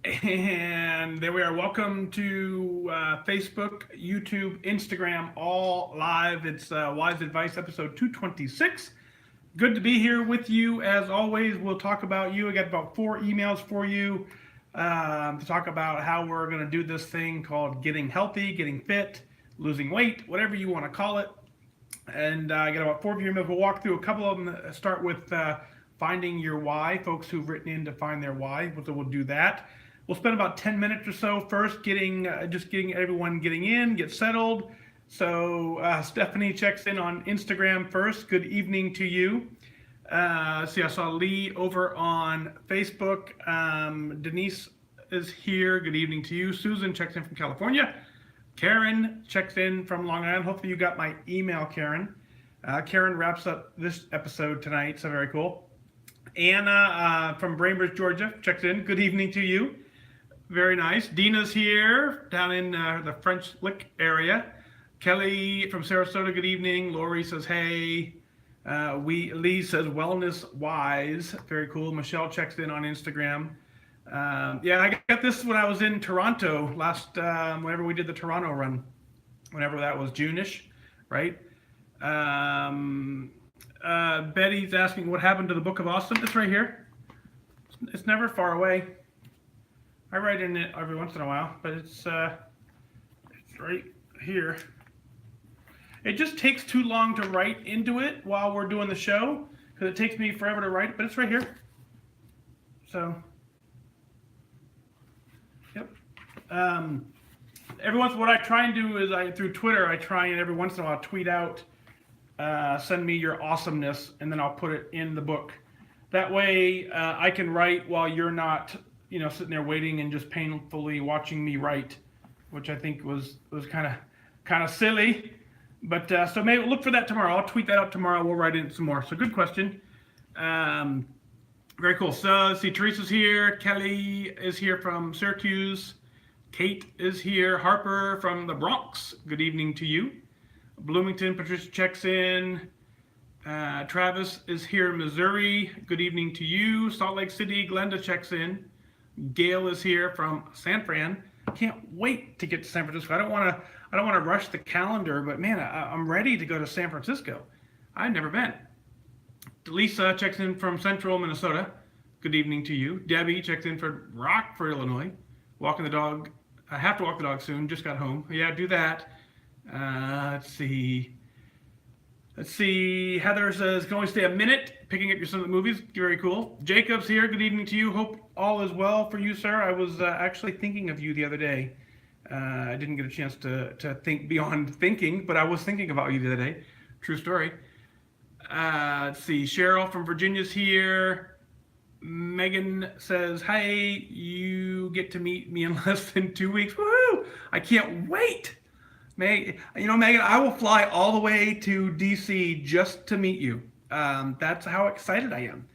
And there we are. Welcome to Facebook, YouTube, Instagram, all live. It's Wise Advice episode 226. Good to be here with you. As always, we'll talk about you. I got about 4 emails for you to talk about how we're going to do this thing called getting healthy, getting fit, losing weight, whatever you want to call it. And I got about 4 emails. We'll walk through a couple of them. Start with finding your why. Folks who've written in to find their why. So we'll do that. We'll spend about 10 minutes or so first getting everyone getting in, get settled. So Stephanie checks in on Instagram first. Good evening to you. See, I saw Lee over on Facebook. Denise is here. Good evening to you. Susan checks in from California. Karen checks in from Long Island. Hopefully you got my email, Karen. Karen wraps up this episode tonight, so very cool. Anna from Brainbridge, Georgia checks in. Good evening to you. Very nice. Dina's here down in the French Lick area. Kelly from Sarasota, good evening. Lori says, hey. Lee says, wellness wise. Very cool. Michelle checks in on Instagram. Yeah, I got this when I was in Toronto last, whenever we did the Toronto run, whenever that was June-ish, right? Betty's asking what happened to the Book of Awesome. It's right here. It's never far away. I write in it every once in a while, but it's right here. It just takes too long to write into it while we're doing the show, because it takes me forever to write, but it's right here. So, yep. Every once what I try and do is through Twitter, I try and every once in a while tweet out, send me your awesomeness, and then I'll put it in the book. That way I can write while you're not sitting there waiting and just painfully watching me write, which I think was kind of silly. But so maybe look for that tomorrow. I'll tweet that out tomorrow. We'll write in some more. So good question. Very cool. So see, Teresa's here. Kelly is here from Syracuse. Kate is here. Harper from the Bronx. Good evening to you. Bloomington, Patricia checks in. Travis is here in Missouri. Good evening to you. Salt Lake City, Glenda checks in. Gail is here from San Fran. Can't wait to get to San Francisco. I don't want to rush the calendar, but man, I'm ready to go to San Francisco. I've never been. Lisa checks in from Central Minnesota. Good evening to you. Debbie checks in from Rockford, Illinois. Walking the dog. I have to walk the dog soon. Just got home. Yeah, do that. Let's see. Heather says, can only stay a minute. Picking up your son at the movies. Very cool. Jacob's here. Good evening to you. Hope all is well for you, sir. I was actually thinking of you the other day. I didn't get a chance to think beyond thinking, but I was thinking about you the other day. True story. Let's see. Cheryl from Virginia's here. Megan says, hey, you get to meet me in less than 2 weeks. Woohoo! I can't wait. Megan, I will fly all the way to DC just to meet you. That's how excited I am.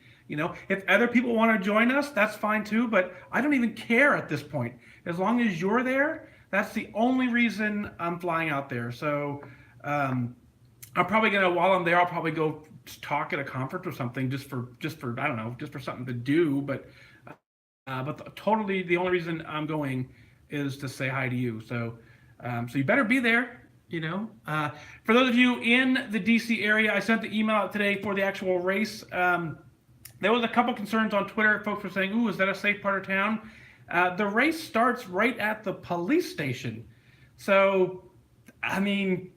If other people want to join us, that's fine too, but I don't even care at this point. As long as you're there, that's the only reason I'm flying out there. So I'm probably while I'm there, I'll probably go talk at a conference or something just for I don't know, just for something to do. But totally the only reason I'm going is to say hi to you. So you better be there. For those of you in the DC area, I sent the email out today for the actual race. There was a couple concerns on Twitter. Folks were saying, ooh, is that a safe part of town? The race starts right at the police station. So, I mean,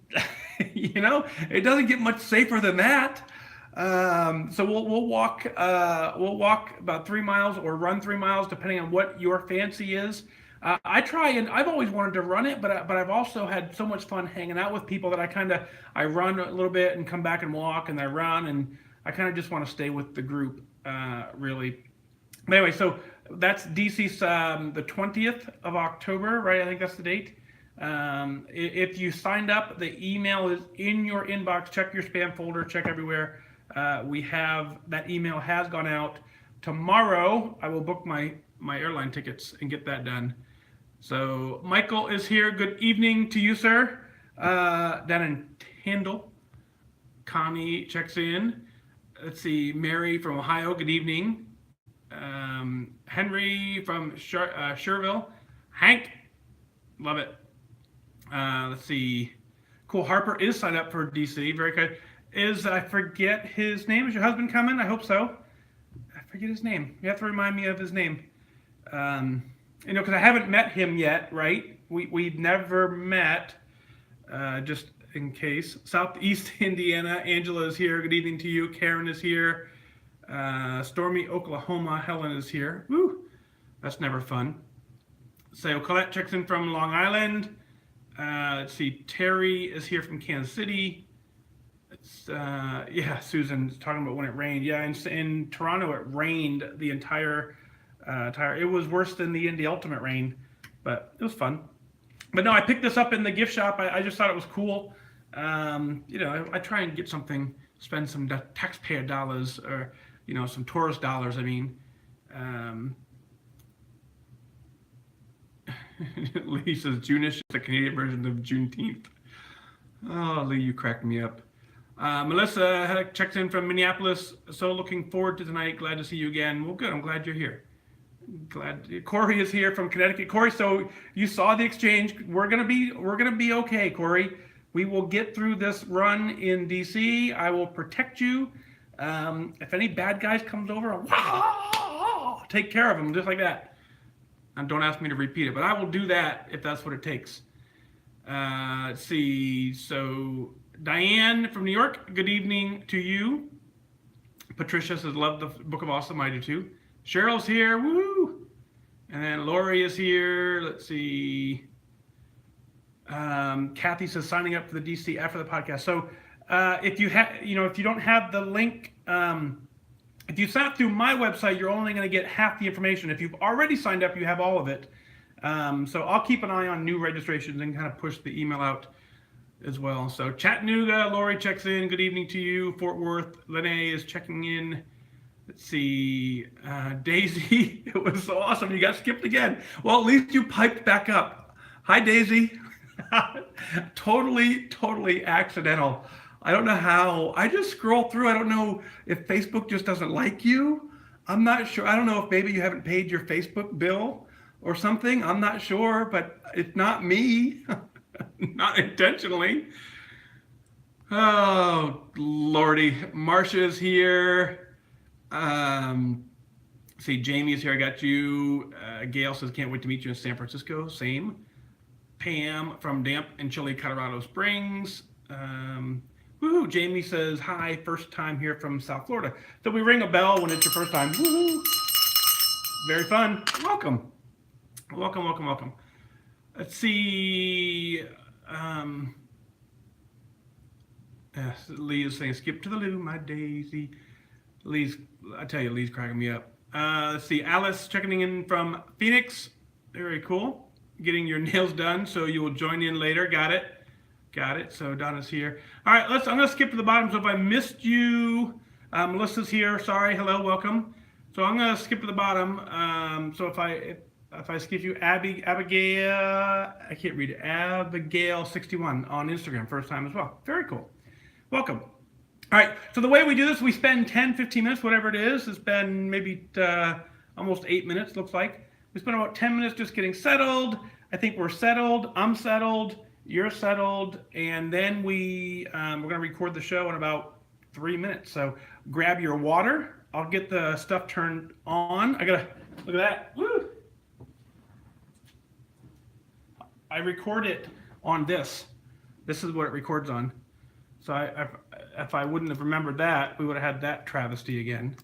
it doesn't get much safer than that. So we'll walk about 3 miles or run 3 miles, depending on what your fancy is. I try, and I've always wanted to run it, but I've also had so much fun hanging out with people that I run a little bit and come back and walk, and I run, and I kind of just want to stay with the group, really. But anyway, so that's DC's the 20th of October, right? I think that's the date. If you signed up, the email is in your inbox. Check your spam folder. Check everywhere. That email has gone out. Tomorrow, I will book my airline tickets and get that done. So Michael is here. Good evening to you, sir. Down in Handle. Connie checks in. Let's see, Mary from Ohio. Good evening. Henry from Sherville. Hank, love it. Let's see. Cool. Harper is signed up for DC. Very good. I forget his name. Is your husband coming? I hope so. I forget his name. You have to remind me of his name. Because I haven't met him yet, right? We've never met. Just in case. Southeast Indiana. Angela is here. Good evening to you. Karen is here. Stormy, Oklahoma. Helen is here. Woo! That's never fun. So Colette checks in from Long Island. Let's see. Terry is here from Kansas City. Susan's talking about when it rained. Yeah, in Toronto it rained the entire. It was worse than the ultimate rain, but it was fun. But no, I picked this up in the gift shop. I just thought it was cool. I try and get something, spend some taxpayer dollars, or some tourist dollars. I mean, Lee says June-ish is the Canadian version of Juneteenth. Oh, Lee, you cracked me up. Melissa checks in from Minneapolis. So looking forward to tonight. Glad to see you again. Well, good. I'm glad you're here. Corey is here from Connecticut. Corey, so you saw the exchange. We're gonna be okay, Corey. We will get through this run in DC. I will protect you. If any bad guys comes over, I'll take care of them just like that. And don't ask me to repeat it, but I will do that if that's what it takes. Let's see. So Diane from New York, good evening to you. Patricia says, love the Book of Awesome. I do too. Cheryl's here. Woo! And then Lori is here. Let's see. Kathy says, signing up for the DC after the podcast. So if you don't have the link, if you sign up through my website, you're only going to get half the information. If you've already signed up, you have all of it. So I'll keep an eye on new registrations and kind of push the email out as well. So Chattanooga, Lori checks in. Good evening to you. Fort Worth, Lene is checking in. Let's see. Daisy, it was so awesome. You got skipped again. Well, at least you piped back up. Hi, Daisy. Totally accidental. I don't know how. I just scroll through. I don't know if Facebook just doesn't like you. I'm not sure. I don't know if maybe you haven't paid your Facebook bill or something. I'm not sure, but it's not me. Not intentionally. Oh, Lordy. Marcia's here. See, Jamie's here. I got you. Gail says, can't wait to meet you in San Francisco. Same. Pam from damp and chilly Colorado Springs. Woohoo! Jamie says, hi, first time here from South Florida. So we ring a bell when it's your first time. Woohoo! Very fun. Welcome. Welcome. Let's see. Lee is saying, skip to the loo, my Daisy. I tell you, Lee's cracking me up. Let's see. Alice checking in from Phoenix. Very cool. Getting your nails done, so you will join in later. Got it. So Donna's here. All right, I'm going to skip to the bottom. So if I missed you, Melissa's here. Sorry. Hello. Welcome. So I'm going to skip to the bottom. So if I skip you, Abigail, I can't read it. Abigail61 on Instagram, first time as well. Very cool. Welcome. All right. So the way we do this, we spend 10, 15 minutes, whatever it is. It's been maybe almost 8 minutes, looks like. We spent about 10 minutes just getting settled. I think we're settled. I'm settled. You're settled. And then we're going to record the show in about 3 minutes. So grab your water. I'll get the stuff turned on. Look at that. Woo! I record it on this. This is what it records on. So if I wouldn't have remembered that, we would have had that travesty again.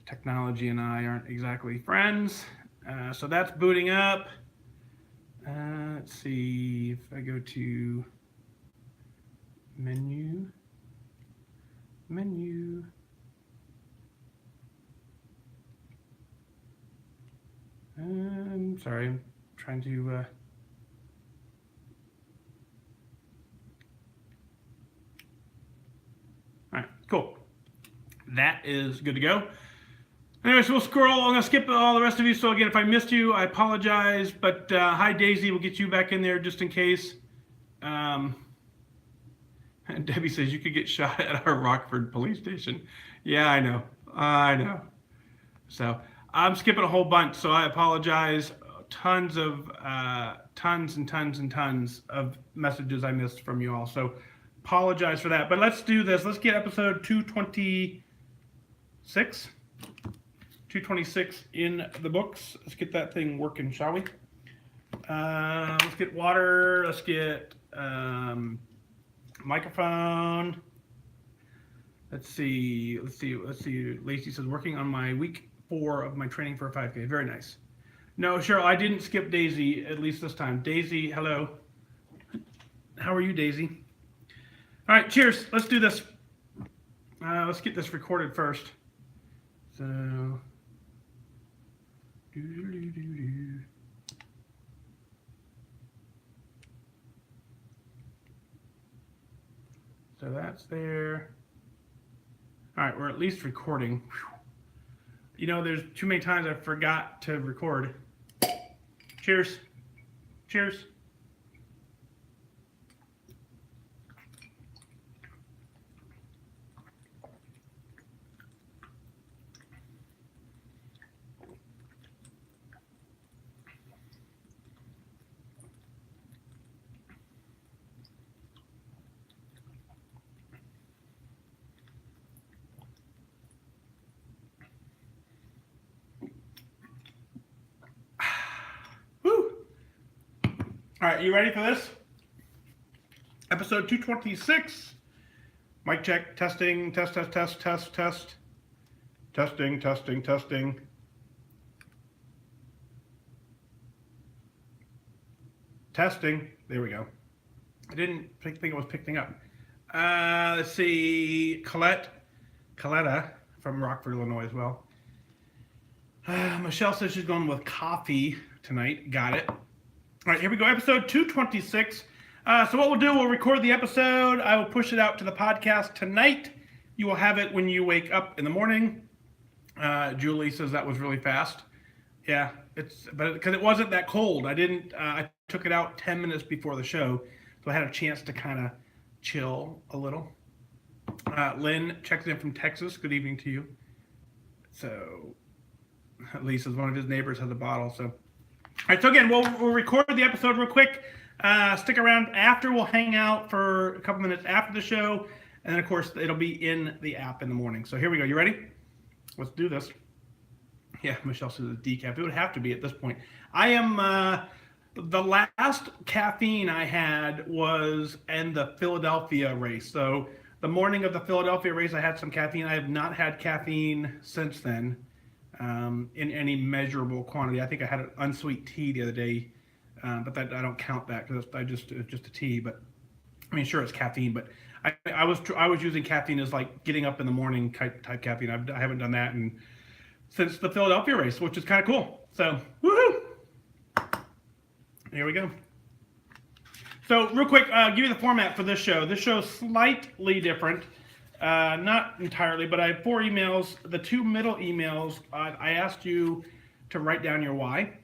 Technology and I aren't exactly friends. So that's booting up. Let's see if I go to menu. Sorry, I'm trying to. All right, cool. That is good to go. Anyway, so we'll scroll. I'm going to skip all the rest of you. So again, if I missed you, I apologize. But hi, Daisy. We'll get you back in there just in case. And Debbie says you could get shot at our Rockford police station. Yeah, I know. So I'm skipping a whole bunch, so I apologize. Tons and tons of messages I missed from you all. So apologize for that. But let's do this. Let's get episode 226. 226 in the books. Let's get that thing working, shall we? Let's get water. Let's get microphone. Let's see. Lacey says, working on my week 4 of my training for a 5K. Very nice. No, Cheryl, I didn't skip Daisy, at least this time. Daisy, hello. How are you, Daisy? All right, cheers. Let's do this. Let's get this recorded first. So, so that's there. All right, we're at least recording. You know, there's too many times I forgot to record. Cheers. Cheers. All right, you ready for this? Episode 226. Mic check, testing, test. Testing. Testing. There we go. I didn't think it was picking up. Let's see. Coletta from Rockford, Illinois as well. Michelle says she's going with coffee tonight. Got it. All right, here we go. Episode 226. So what we'll do, we'll record the episode. I will push it out to the podcast tonight. You will have it when you wake up in the morning. Julie says that was really fast. Yeah, but because it wasn't that cold. I took it out 10 minutes before the show, so I had a chance to kind of chill a little. Lynn checks in from Texas. Good evening to you. So, Lisa's one of his neighbors has a bottle, so. All right, so again, we'll record the episode real quick. Stick around after. We'll hang out for a couple minutes after the show. And then, of course, it'll be in the app in the morning. So here we go. You ready? Let's do this. Yeah, Michelle says it's decaf. It would have to be at this point. I am, the last caffeine I had was in the Philadelphia race. So the morning of the Philadelphia race, I had some caffeine. I have not had caffeine since then. In any measurable quantity. I think I had an unsweet tea the other day, but I don't count that because it's just a tea. But I mean, sure, it's caffeine, but I was using caffeine as like getting up in the morning type caffeine. I haven't done that since the Philadelphia race, which is kind of cool. So woohoo! Here we go. So real quick, give you the format for this show. This show is slightly different. Not entirely, but I have 4 emails. The 2 middle emails, I asked you to write down your why.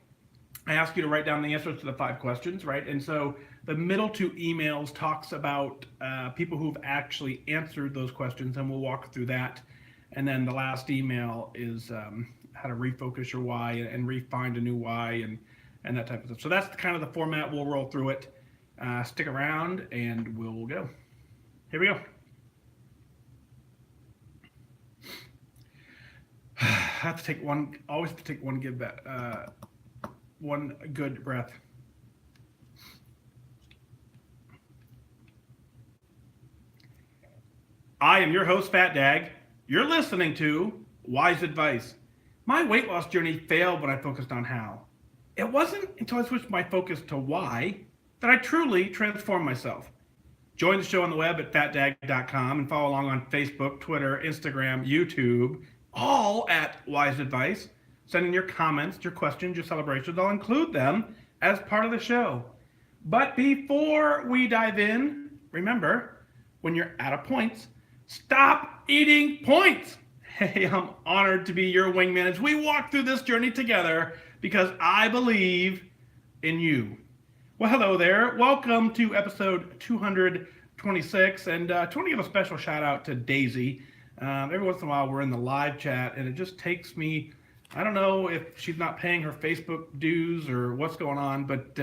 I asked you to write down the answers to the 5 questions, right? And so the middle 2 emails talks about people who've actually answered those questions, and we'll walk through that. And then the last email is how to refocus your why and re-find a new why and that type of stuff. So that's kind of the format. We'll roll through it. Stick around, and we'll go. Here we go. Have to take one. Always have to take one good breath. I am your host, Fat Dag. You're listening to Wise Advice. My weight loss journey failed when I focused on how. It wasn't until I switched my focus to why that I truly transformed myself. Join the show on the web at fatdag.com and follow along on Facebook, Twitter, Instagram, YouTube, all at WhysAdvice. Send in your comments, your questions, your celebrations. I'll include them as part of the show. But before we dive in, remember, when you're out of points, stop eating points. Hey, I'm honored to be your wingman as we walk through this journey together because I believe in you. Well, hello there. Welcome to episode 226. And I want to give a special shout out to Daisy. Every once in a while we're in the live chat and it just takes me I don't know if she's not paying her Facebook dues or what's going on, but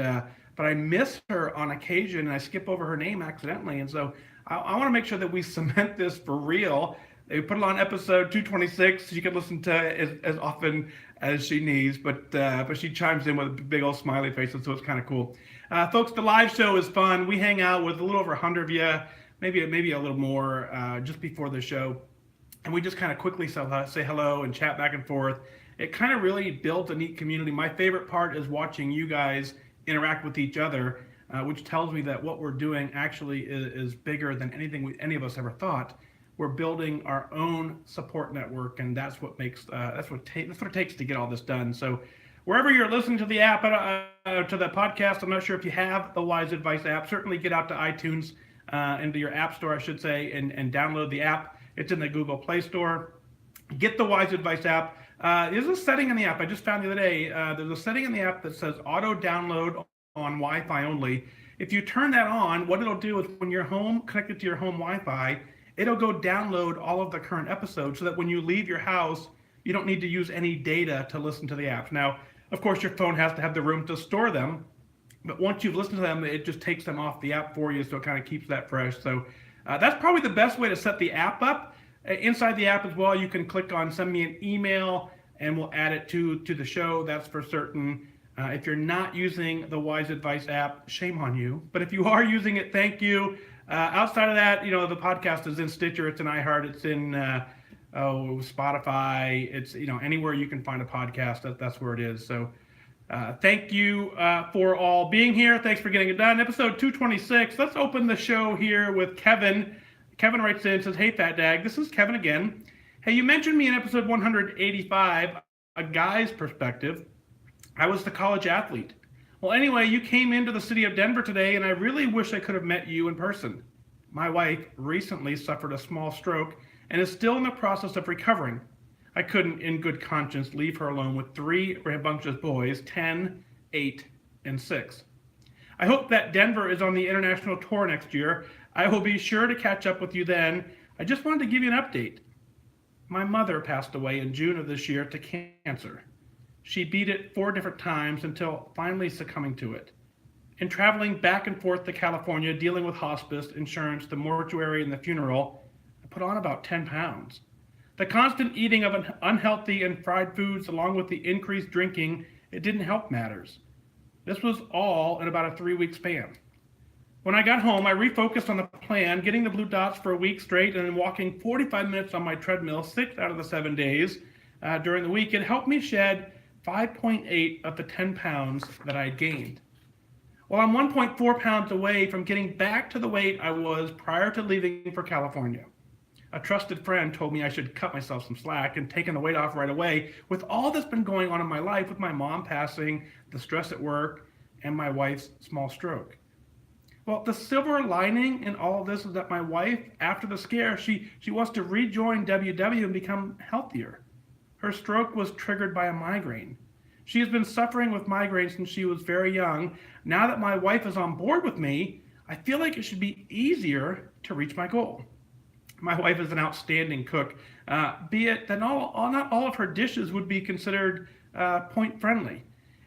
I miss her on occasion, and I skip over her name accidentally. And so I want to make sure that we cement this for real. They put it on episode 226. She can listen to it as often as she needs, but she chimes in with a big old smiley face, and so it's kind of cool. Folks, the live show is fun. We hang out with a little over 100 of you, maybe a little more just before the show, and we just kind of quickly say hello and chat back and forth. It kind of really built a neat community. My favorite part is watching you guys interact with each other, which tells me that what we're doing actually is bigger than anything any of us ever thought. We're building our own support network, and that's what it takes to get all this done. So wherever you're listening to the app, to the podcast, I'm not sure if you have the WhysAdvice app. Certainly get out to iTunes, into your app store, I should say, and download the app. It's in the Google Play Store. Get the WhysAdvice app. There's a setting in the app I just found the other day. There's a setting in the app that says auto download on Wi-Fi only. If you turn that on, what it'll do is when you're home, connected to your home Wi-Fi, it'll go download all of the current episodes so that when you leave your house, you don't need to use any data to listen to the apps. Now, of course, your phone has to have the room to store them, but once you've listened to them, it just takes them off the app for you, so it kind of keeps that fresh. So that's probably the best way to set the app up. Inside the app as well, you can click on send me an email, and we'll add it to the show. That's for certain. If you're not using the WhysAdvice app, shame on you. But if you are using it, thank you. Outside of that, the podcast is in Stitcher, it's in iHeart, it's in Spotify, it's anywhere you can find a podcast. That's where it is. So thank you for all being here. Thanks for getting it done. Episode 226. Let's open the show here with Kevin. Kevin writes in and says, "Hey, Fat Dag, this is Kevin again. Hey, you mentioned me in episode 185, a guy's perspective. I was the college athlete. Well, anyway, you came into the city of Denver today, and I really wish I could have met you in person. My wife recently suffered a small stroke and is still in the process of recovering. I couldn't, in good conscience, leave her alone with 3 rambunctious boys, 10, 8, and 6. I hope that Denver is on the international tour next year. I will be sure to catch up with you then. I just wanted to give you an update. My mother passed away in June of this year to cancer. She beat it 4 different times until finally succumbing to it. In traveling back and forth to California, dealing with hospice, insurance, the mortuary, and the funeral, I put on about 10 pounds. The constant eating of unhealthy and fried foods, along with the increased drinking, it didn't help matters. This was all in about a 3-week span. When I got home, I refocused on the plan, getting the blue dots for a week straight and then walking 45 minutes on my treadmill 6 out of the 7 days during the week. It helped me shed 5.8 of the 10 pounds that I had gained. Well, I'm 1.4 pounds away from getting back to the weight I was prior to leaving for California. A trusted friend told me I should cut myself some slack and taking the weight off right away with all that's been going on in my life, with my mom passing, the stress at work, and my wife's small stroke. Well, the silver lining in all of this is that my wife, after the scare, she wants to rejoin WW and become healthier. Her stroke was triggered by a migraine. She has been suffering with migraines since she was very young. Now that my wife is on board with me, I feel like it should be easier to reach my goal. My wife is an outstanding cook, be it that not all of her dishes would be considered point friendly.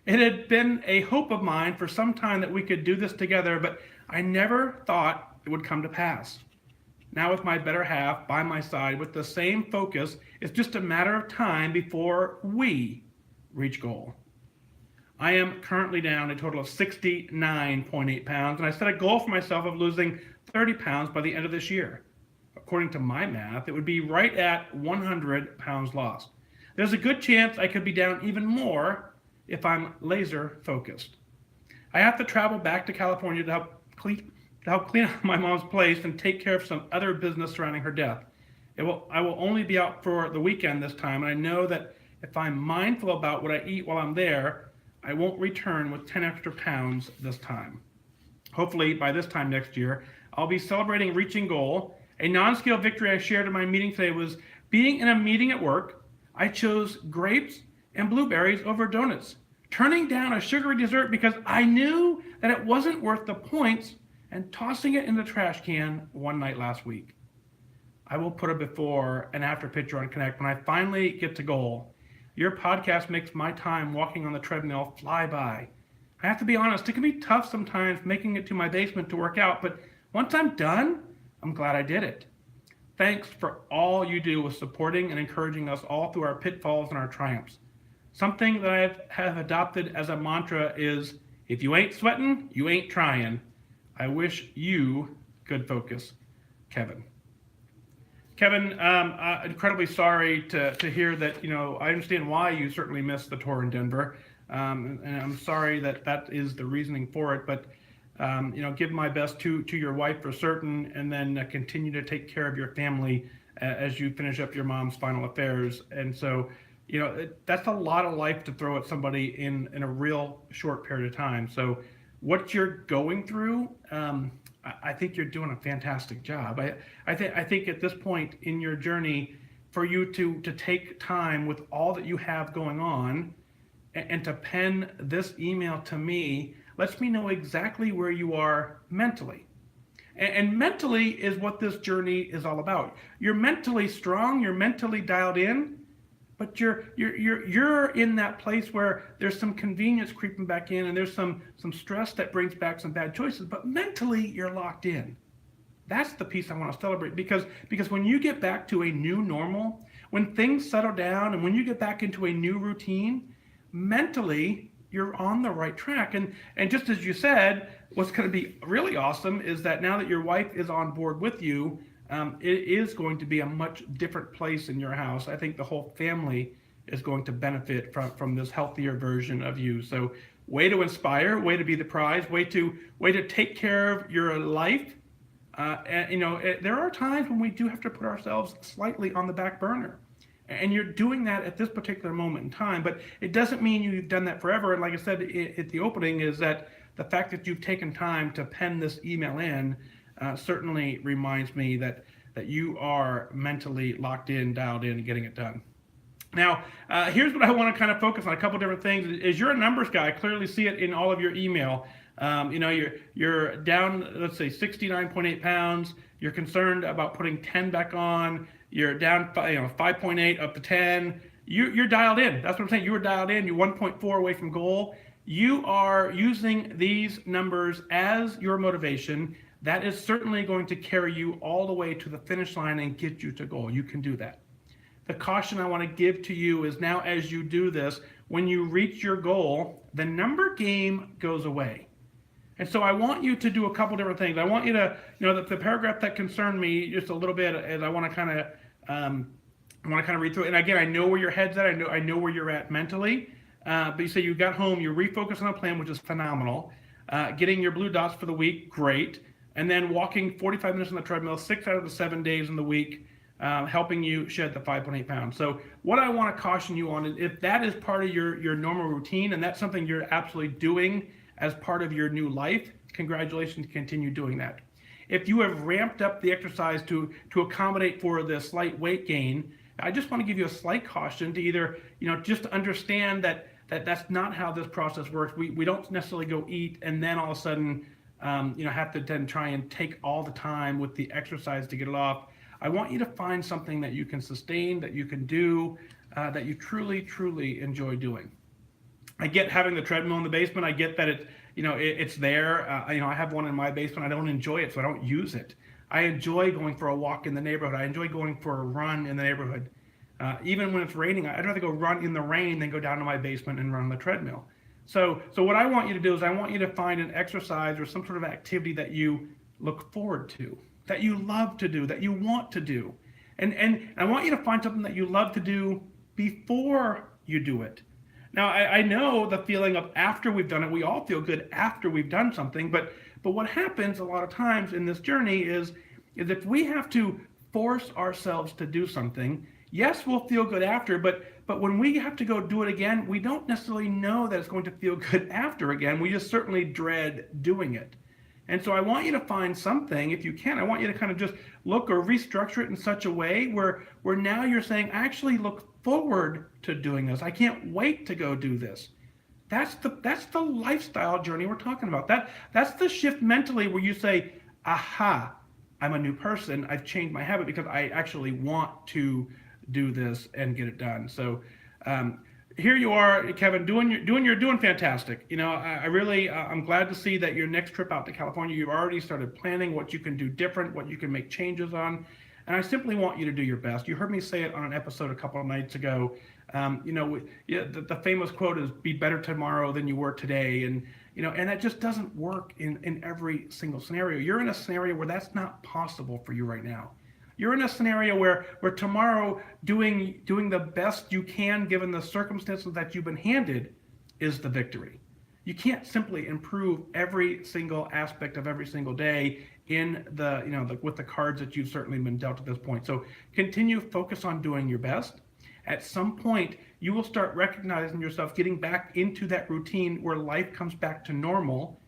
It had been a hope of mine for some time that we could do this together, but I never thought it would come to pass. Now with my better half by my side with the same focus, it's just a matter of time before we reach goal. I am currently down a total of 69.8 pounds, and I set a goal for myself of losing 30 pounds by the end of this year. According to my math, it would be right at 100 pounds lost. There's a good chance I could be down even more if I'm laser focused. I have to travel back to California to help clean up my mom's place and take care of some other business surrounding her death. I will only be out for the weekend this time, and I know that if I'm mindful about what I eat while I'm there, I won't return with 10 extra pounds this time. Hopefully, by this time next year, I'll be celebrating reaching goal. A non-scale victory I shared in my meeting today was being in a meeting at work. I chose grapes and blueberries over donuts, turning down a sugary dessert because I knew that it wasn't worth the points and tossing it in the trash can one night last week. I will put a before and after picture on Connect when I finally get to goal. Your podcast makes my time walking on the treadmill fly by. I have to be honest, it can be tough sometimes making it to my basement to work out, but once I'm done, I'm glad I did it. Thanks for all you do with supporting and encouraging us all through our pitfalls and our triumphs. Something that I have adopted as a mantra is, if you ain't sweating, you ain't trying. I wish you good focus. Kevin. Kevin, incredibly sorry to hear that, I understand why you certainly missed the tour in Denver. And I'm sorry that is the reasoning for it, but give my best to your wife for certain, and then continue to take care of your family as you finish up your mom's final affairs. And so, that's a lot of life to throw at somebody in a real short period of time. So what you're going through, I think you're doing a fantastic job. I think at this point in your journey, for you to take time with all that you have going on and to pen this email to me lets me know exactly where you are mentally. And mentally is what this journey is all about. You're mentally strong, you're mentally dialed in, but you're in that place where there's some convenience creeping back in, and there's some stress that brings back some bad choices, but mentally you're locked in. That's the piece I want to celebrate, because when you get back to a new normal, when things settle down and when you get back into a new routine, mentally you're on the right track. And just as you said, what's going to be really awesome is that now that your wife is on board with you, it is going to be a much different place in your house. I think the whole family is going to benefit from this healthier version of you. So way to inspire, way to be the prize, way to take care of your life. There are times when we do have to put ourselves slightly on the back burner. And you're doing that at this particular moment in time, but it doesn't mean you've done that forever. And like I said at the opening, is that the fact that you've taken time to pen this email in certainly reminds me that you are mentally locked in, dialed in, and getting it done. Now, here's what I want to kind of focus on, a couple different things. Is you're a numbers guy. I clearly see it in all of your email. You're down, let's say, 69.8 pounds. You're concerned about putting 10 back on. You're down 5.8 up to 10. You're dialed in. That's what I'm saying. You were dialed in. You're 1.4 away from goal. You are using these numbers as your motivation. That is certainly going to carry you all the way to the finish line and get you to goal. You can do that. The caution I want to give to you is, now as you do this, when you reach your goal, the number game goes away. And so I want you to do a couple different things. I want you to, the paragraph that concerned me just a little bit, as I want to kind of read through it. And again, I know where your head's at. I know where you're at mentally. But you say you got home, you refocused on a plan, which is phenomenal. Getting your blue dots for the week, great. And then walking 45 minutes on the treadmill 6 out of the 7 days in the week, helping you shed the 5.8 pounds. So what I want to caution you on is, if that is part of your normal routine, and that's something you're absolutely doing as part of your new life, congratulations, continue doing that. If you have ramped up the exercise to accommodate for the slight weight gain, I just want to give you a slight caution to either, just to understand that's not how this process works. We don't necessarily go eat and then all of a sudden, have to then try and take all the time with the exercise to get it off. I want you to find something that you can sustain, that you can do, that you truly, truly enjoy doing. I get having the treadmill in the basement. I get that it's there. I have one in my basement. I don't enjoy it, so I don't use it. I enjoy going for a walk in the neighborhood. I enjoy going for a run in the neighborhood. Even when it's raining, I'd rather go run in the rain than go down to my basement and run on the treadmill. So what I want you to do is, I want you to find an exercise or some sort of activity that you look forward to, that you love to do, that you want to do. And I want you to find something that you love to do before you do it. Now, I know the feeling of after we've done it. We all feel good after we've done something, but what happens a lot of times in this journey is if we have to force ourselves to do something, yes, we'll feel good after, but when we have to go do it again, we don't necessarily know that it's going to feel good after again. We just certainly dread doing it. And so I want you to find something, if you can, I want you to kind of just look or restructure it in such a way where now you're saying, I actually look forward to doing this. I can't wait to go do this. That's the lifestyle journey we're talking about. That's the shift mentally where you say, aha, I'm a new person. I've changed my habit because I actually want to do this and get it done. So Here you are, Kevin, you're doing fantastic. I really, I'm glad to see that your next trip out to California, you've already started planning what you can do different, what you can make changes on. And I simply want you to do your best. You heard me say it on an episode a couple of nights ago. The famous quote is "Be better tomorrow than you were today," and that just doesn't work in every single scenario. You're in a scenario where that's not possible for you right now. You're in a scenario where tomorrow doing the best you can given the circumstances that you've been handed is the victory. You can't simply improve every single aspect of every single day in with the cards that you've certainly been dealt at this point. So continue, focus on doing your best. At some point, you will start recognizing yourself getting back into that routine where life comes back to normal.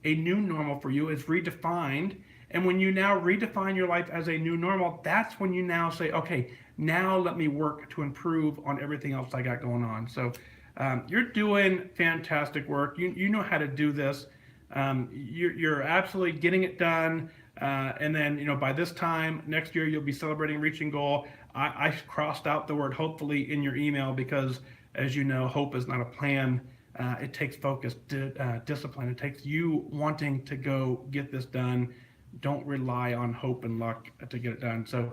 A new normal for you is redefined. And when you now redefine your life as a new normal, that's when you now say, okay, now let me work to improve on everything else I got going on. So you're doing fantastic work. You know how to do this. You're absolutely getting it done. And then, by this time next year, you'll be celebrating reaching goal. I crossed out the word hopefully in your email because, as you know, hope is not a plan. It takes focus, discipline. It takes you wanting to go get this done. Don't rely on hope and luck to get it done. So,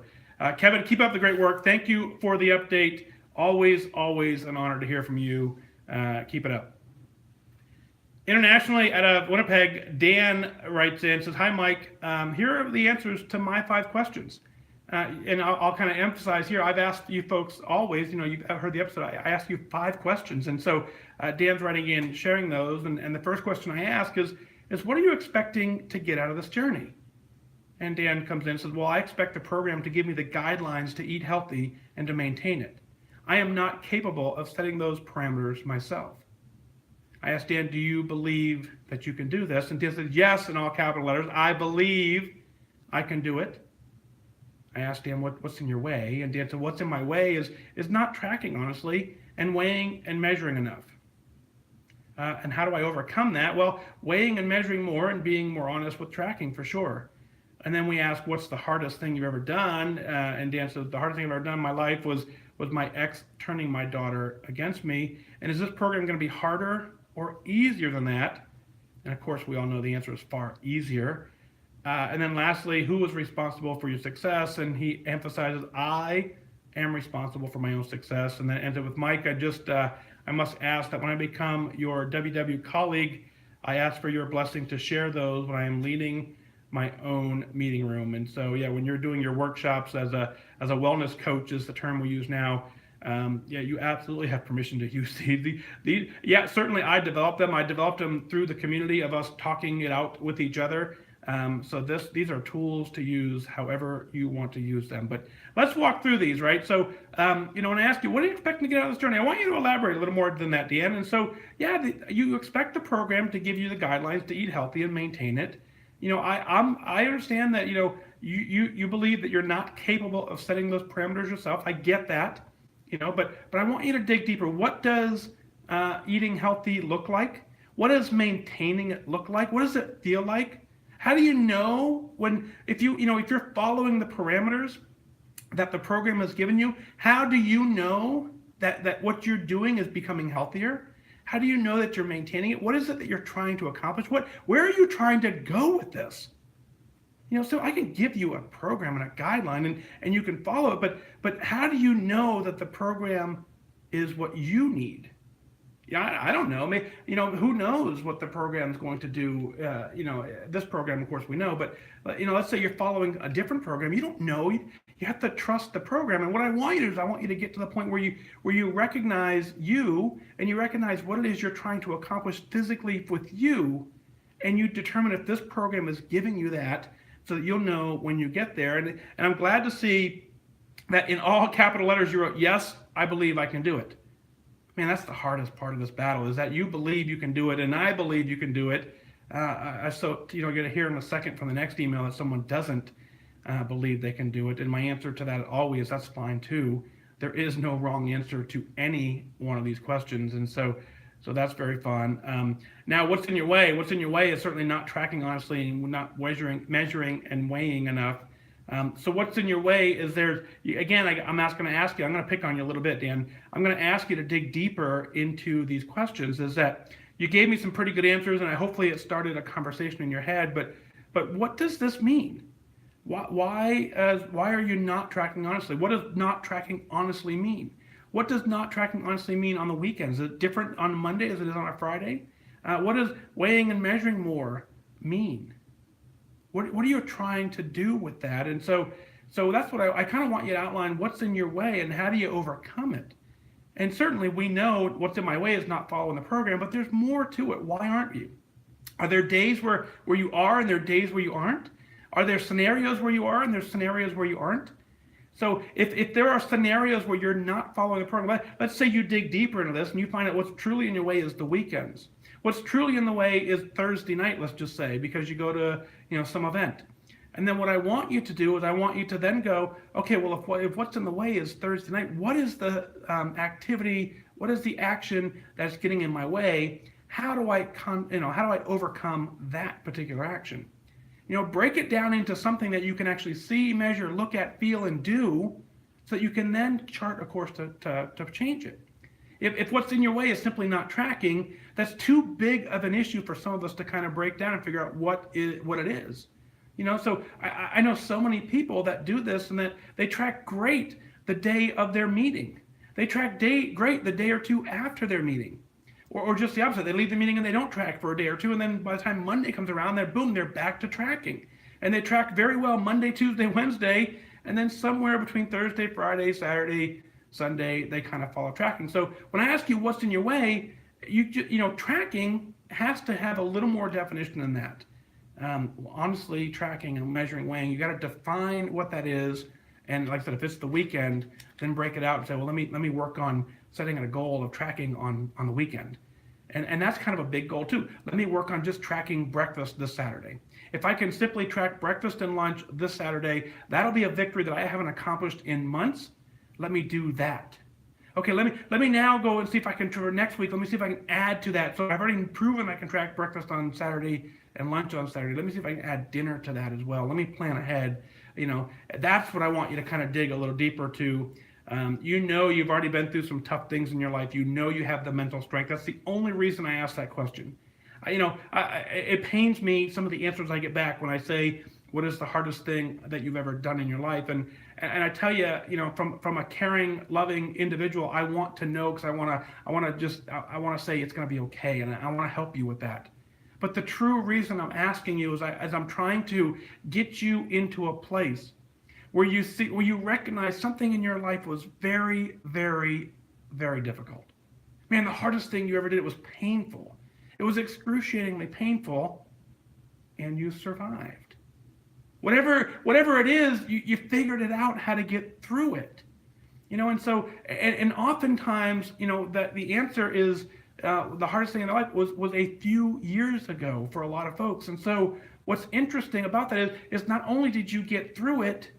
Kevin, keep up the great work. Thank you for the update. Always, always an honor to hear from you. Keep it up. Internationally, out of Winnipeg, Dan writes in, says, "Hi, Mike. Here are the answers to my 5 questions." And I'll kind of emphasize here, I've asked you folks always, you've heard the episode, I asked you 5 questions. And so Dan's writing in, sharing those. And the first question I ask is what are you expecting to get out of this journey? And Dan comes in and says, well, I expect the program to give me the guidelines to eat healthy and to maintain it. I am not capable of setting those parameters myself. I asked Dan, do you believe that you can do this? And Dan said, yes, in all capital letters. I believe I can do it. I asked Dan, what's in your way? And Dan said, what's in my way is not tracking, honestly, and weighing and measuring enough. And how do I overcome that? Well, weighing and measuring more and being more honest with tracking, for sure. And then we asked, what's the hardest thing you've ever done? And Dan said, the hardest thing I've ever done in my life was my ex turning my daughter against me. And is this program going to be harder or easier than that? And of course, we all know the answer is far easier. And then lastly, who was responsible for your success? And he emphasizes, I am responsible for my own success. And then ended with Mike, I must ask that when I become your WW colleague, I ask for your blessing to share those when I am leading my own meeting room. And so, yeah, when you're doing your workshops as a wellness coach is the term we use now. You absolutely have permission to use these. Yeah, certainly I developed them. I developed them through the community of us talking it out with each other. So these are tools to use however you want to use them. But let's walk through these, right? So, when I ask you, what are you expecting to get out of this journey? I want you to elaborate a little more than that, Dan. And so, you expect the program to give you the guidelines to eat healthy and maintain it. I understand that, you believe that you're not capable of setting those parameters yourself. I get that, but I want you to dig deeper. What does eating healthy look like? What does maintaining it look like? What does it feel like? How do you know if you're following the parameters that the program has given you, how do you know that what you're doing is becoming healthier? How do you know that you're maintaining it? What is it that you're trying to accomplish? Where are you trying to go with this? So I can give you a program and a guideline and you can follow it, but how do you know that the program is what you need? Yeah, I don't know. Maybe, who knows what the program's going to do? This program, of course, we know, but let's say you're following a different program. You don't know. You have to trust the program. And what I want you to do is I want you to get to the point where you recognize you and you recognize what it is you're trying to accomplish physically with you, and you determine if this program is giving you that, so that you'll know when you get there. And I'm glad to see that in all capital letters you wrote, yes, I believe I can do it. Man, that's the hardest part of this battle, is that you believe you can do it, and I believe you can do it. So you're going to hear in a second from the next email that someone doesn't believe they can do it. And my answer to that always, that's fine too. There is no wrong answer to any one of these questions. And so that's very fun. Now, what's in your way? What's in your way is certainly not tracking honestly and not measuring and weighing enough. So what's in your way is again, I'm going to ask you, I'm going to pick on you a little bit, Dan. I'm going to ask you to dig deeper into these questions. Is that you gave me some pretty good answers, and hopefully it started a conversation in your head, but what does this mean? Why are you not tracking honestly? What does not tracking honestly mean? What does not tracking honestly mean on the weekends? Is it different on Monday as it is on a Friday? What does weighing and measuring more mean? What are you trying to do with that? And so that's what I kind of want you to outline what's in your way and how do you overcome it. And certainly we know what's in my way is not following the program, but there's more to it. Why aren't you? Are there days where you are and there are days where you aren't? Are there scenarios where you are and there's scenarios where you aren't? So if there are scenarios where you're not following the program, let's say you dig deeper into this and you find out what's truly in your way is the weekends. What's truly in the way is Thursday night, let's just say, because you go to some event. And then what I want you to do is I want you to then go, okay, well, if what's in the way is Thursday night, what is the activity, what is the action that's getting in my way? How do I overcome that particular action? Break it down into something that you can actually see, measure, look at, feel, and do, so that you can then chart a course to change it. If what's in your way is simply not tracking, that's too big of an issue for some of us to kind of break down and figure out what it is. So I know so many people that do this and that they track great the day of their meeting. They track great the day or two after their meeting. Or just the opposite. They leave the meeting and they don't track for a day or two, and then by the time Monday comes around, they're back to tracking. And they track very well Monday, Tuesday, Wednesday, and then somewhere between Thursday, Friday, Saturday, Sunday, they kind of follow tracking. So when I ask you what's in your way, tracking has to have a little more definition than that. Honestly, tracking and measuring, weighing, you got to define what that is. And like I said, if it's the weekend, then break it out and say, well, let me work on setting a goal of tracking on the weekend. And that's kind of a big goal too. Let me work on just tracking breakfast this Saturday. If I can simply track breakfast and lunch this Saturday, that'll be a victory that I haven't accomplished in months. Let me do that. Okay, let me now go and see if I can, for next week, let me see if I can add to that. So I've already proven I can track breakfast on Saturday and lunch on Saturday. Let me see if I can add dinner to that as well. Let me plan ahead. That's what I want you to kind of dig a little deeper to. You've already been through some tough things in your life. You have the mental strength. That's the only reason I asked that question. It pains me, some of the answers I get back when I say, what is the hardest thing that you've ever done in your life? And I tell you, from a caring, loving individual, I want to know, because I want to say it's going to be okay, and I want to help you with that. But the true reason I'm asking you is as I'm trying to get you into a place where you recognize something in your life was very, very, very difficult. Man, the hardest thing you ever did, it was painful. It was excruciatingly painful, and you survived. Whatever it is, you figured it out how to get through it. And so, and oftentimes, that the answer is the hardest thing in their life was a few years ago for a lot of folks. And so what's interesting about that is not only did you get through it,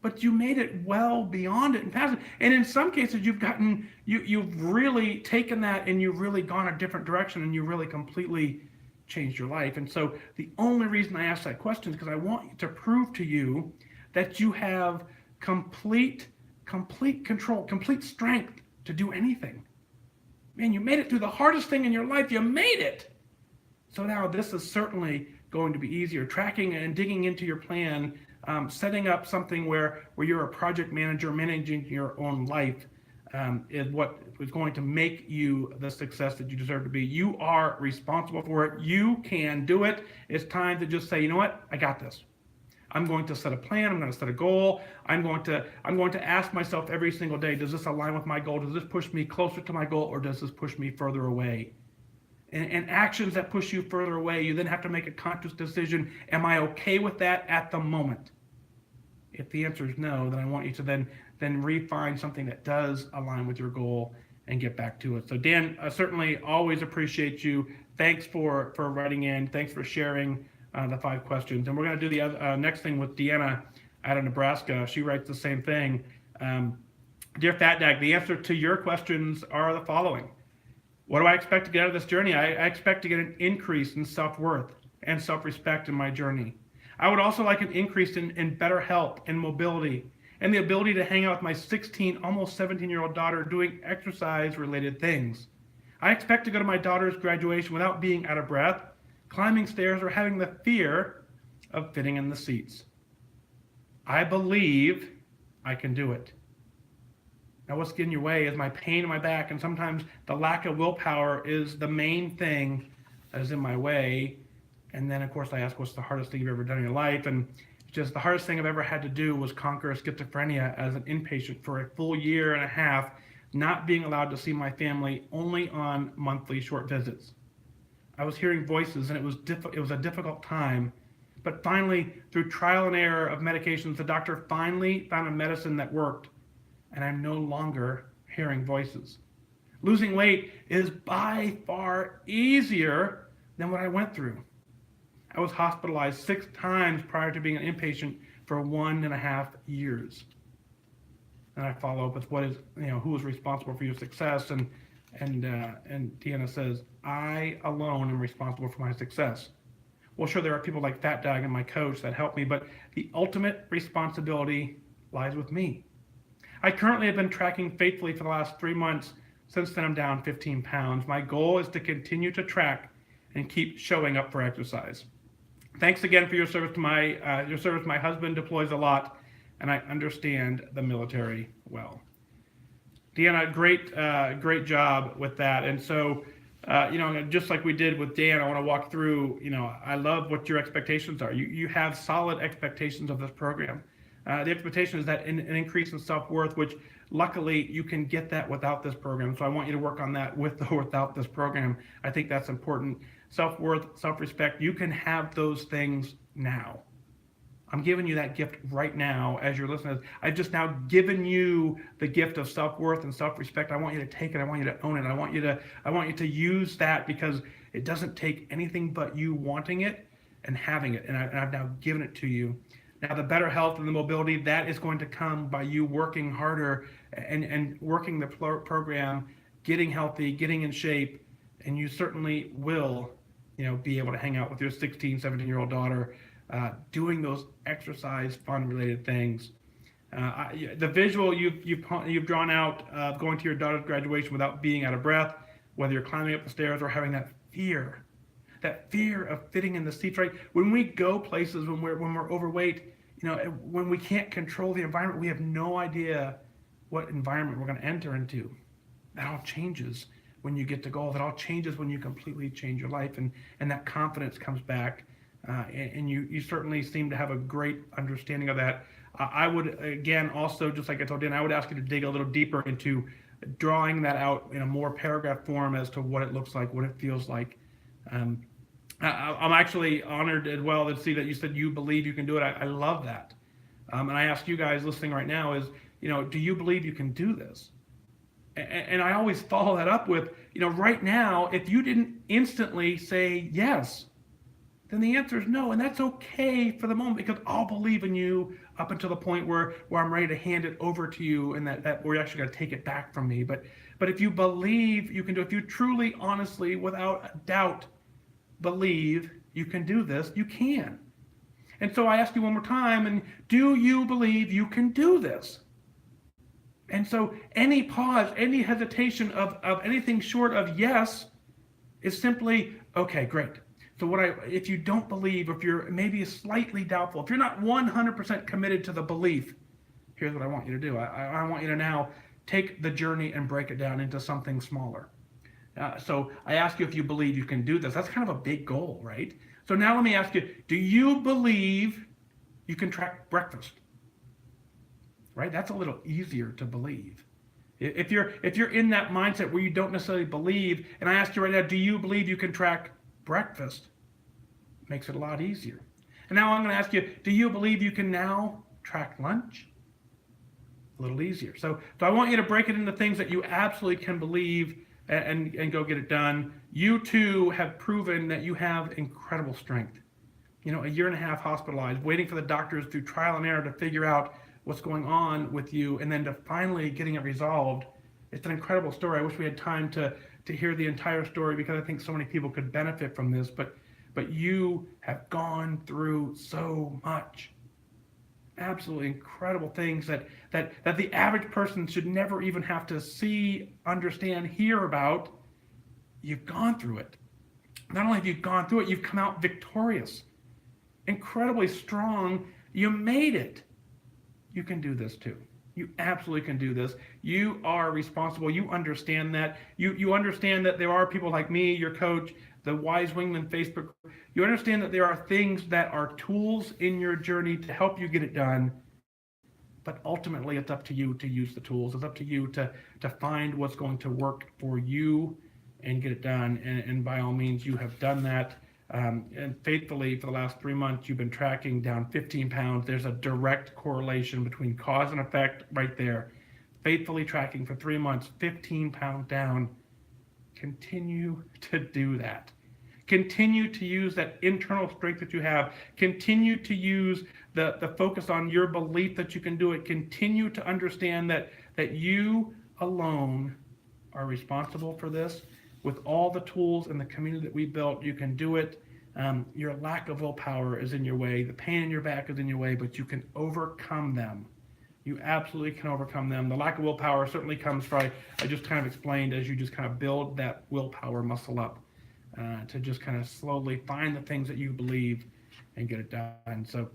but you made it well beyond it and past it. And in some cases, you've really taken that and you've really gone a different direction, and you really completely changed your life. And so the only reason I ask that question is because I want to prove to you that you have complete control, complete strength to do anything. Man, you made it through the hardest thing in your life. You made it. So now this is certainly going to be easier. Tracking and digging into your plan, setting up something where you're a project manager managing your own life is what is going to make you the success that you deserve to be. You are responsible for it. You can do it. It's time to just say, you know what? I got this. I'm going to set a plan. I'm going to set a goal. I'm going to ask myself every single day, does this align with my goal? Does this push me closer to my goal, or does this push me further away? And actions that push you further away, you then have to make a conscious decision. Am I okay with that at the moment? If the answer is no, then I want you to then refine something that does align with your goal and get back to it. So Dan, I certainly always appreciate you. Thanks for writing in. Thanks for sharing the 5 questions. And we're going to do the next thing with Deanna out of Nebraska. She writes the same thing. Dear Fat Dag, the answer to your questions are the following. What do I expect to get out of this journey? I expect to get an increase in self-worth and self-respect in my journey. I would also like an increase in better health and mobility and the ability to hang out with my 16, almost 17-year-old daughter doing exercise-related things. I expect to go to my daughter's graduation without being out of breath, climbing stairs, or having the fear of fitting in the seats. I believe I can do it. Now, what's getting in your way is my pain in my back, and sometimes the lack of willpower is the main thing that is in my way. And then, of course, I ask, what's the hardest thing you've ever done in your life? And just the hardest thing I've ever had to do was conquer schizophrenia as an inpatient for a full year and a half, not being allowed to see my family, only on monthly short visits. I was hearing voices, and it was a difficult time. But finally, through trial and error of medications, the doctor finally found a medicine that worked, and I'm no longer hearing voices. Losing weight is by far easier than what I went through. I was hospitalized 6 times prior to being an inpatient for 1.5 years. And I follow up with who is responsible for your success, and Deanna says, I alone am responsible for my success. Well, sure, there are people like Fat Dag and my coach that help me, but the ultimate responsibility lies with me. I currently have been tracking faithfully for the last 3 months. Since then, I'm down 15 pounds. My goal is to continue to track and keep showing up for exercise. Thanks again for your service to my service. My husband deploys a lot, and I understand the military well. Deanna, great job with that. And so, just like we did with Dan, I want to walk through. I love what your expectations are. You have solid expectations of this program. The expectation is that an increase in self-worth, which luckily you can get that without this program. So I want you to work on that with or without this program. I think that's important. Self-worth, self-respect, you can have those things now. I'm giving you that gift right now as you're listening. I've just now given you the gift of self-worth and self-respect. I want you to take it. I want you to own it. I want you to use that, because it doesn't take anything but you wanting it and having it. And I've now given it to you. Now, the better health and the mobility, that is going to come by you working harder and working the program, getting healthy, getting in shape, and you certainly will, be able to hang out with your 16, 17-year-old daughter, doing those exercise, fun-related things. The visual you've drawn out of going to your daughter's graduation without being out of breath, whether you're climbing up the stairs or having that fear of fitting in the seats, right? When we go places, when we're overweight, when we can't control the environment, we have no idea what environment we're going to enter into. That all changes when you get to goal. That all changes when you completely change your life, and that confidence comes back. And you certainly seem to have a great understanding of that. I would, again, also, just like I told Dan, I would ask you to dig a little deeper into drawing that out in a more paragraph form as to what it looks like, what it feels like. I'm actually honored as well to see that you said you believe you can do it. I love that. And I ask you guys listening right now is, do you believe you can do this? And I always follow that up with, right now, if you didn't instantly say yes, then the answer is no. And that's okay for the moment, because I'll believe in you up until the point where I'm ready to hand it over to you, and that we're actually going to take it back from me. But if you believe you can do it, if you truly, honestly, without a doubt, believe you can do this, you can. And so I ask you one more time, and do you believe you can do this? And so any pause, any hesitation of anything short of yes is simply, okay, great. So if you don't believe, if you're maybe slightly doubtful, if you're not 100% committed to the belief, here's what I want you to do. I want you to now take the journey and break it down into something smaller. So I ask you if you believe you can do this. That's kind of a big goal, right? So now let me ask you, do you believe you can track breakfast? Right? That's a little easier to believe. If you're in that mindset where you don't necessarily believe, and I ask you right now, do you believe you can track breakfast? Makes it a lot easier. And now I'm going to ask you, do you believe you can now track lunch? A little easier. So I want you to break it into things that you absolutely can believe and go get it done. You too have proven that you have incredible strength. A year and a half hospitalized, waiting for the doctors through trial and error to figure out what's going on with you, and then to finally getting it resolved. It's an incredible story. I wish we had time to hear the entire story, because I think so many people could benefit from this. But but you have gone through so much. Absolutely incredible things that the average person should never even have to see, understand, hear about. You've gone through it. Not only have you gone through it, you've come out victorious, incredibly strong. You made it. You can do this too. You absolutely can do this. You are responsible. You understand that. You understand that there are people like me, your coach, the Wise Wingman Facebook. You understand that there are things that are tools in your journey to help you get it done. But ultimately, it's up to you to use the tools. It's up to you to find what's going to work for you and get it done. And by all means, you have done that. And faithfully, for the last 3 months, you've been tracking down 15 pounds. There's a direct correlation between cause and effect right there. Faithfully tracking for 3 months, 15 pounds down. Continue to do that. Continue to use that internal strength that you have. Continue to use the focus on your belief that you can do it. Continue to understand that you alone are responsible for this. With all the tools and the community that we built, you can do it. Your lack of willpower is in your way. The pain in your back is in your way, but you can overcome them. You absolutely can overcome them. The lack of willpower certainly comes from, I just kind of explained, as you just kind of build that willpower muscle up to just kind of slowly find the things that you believe and get it done. So,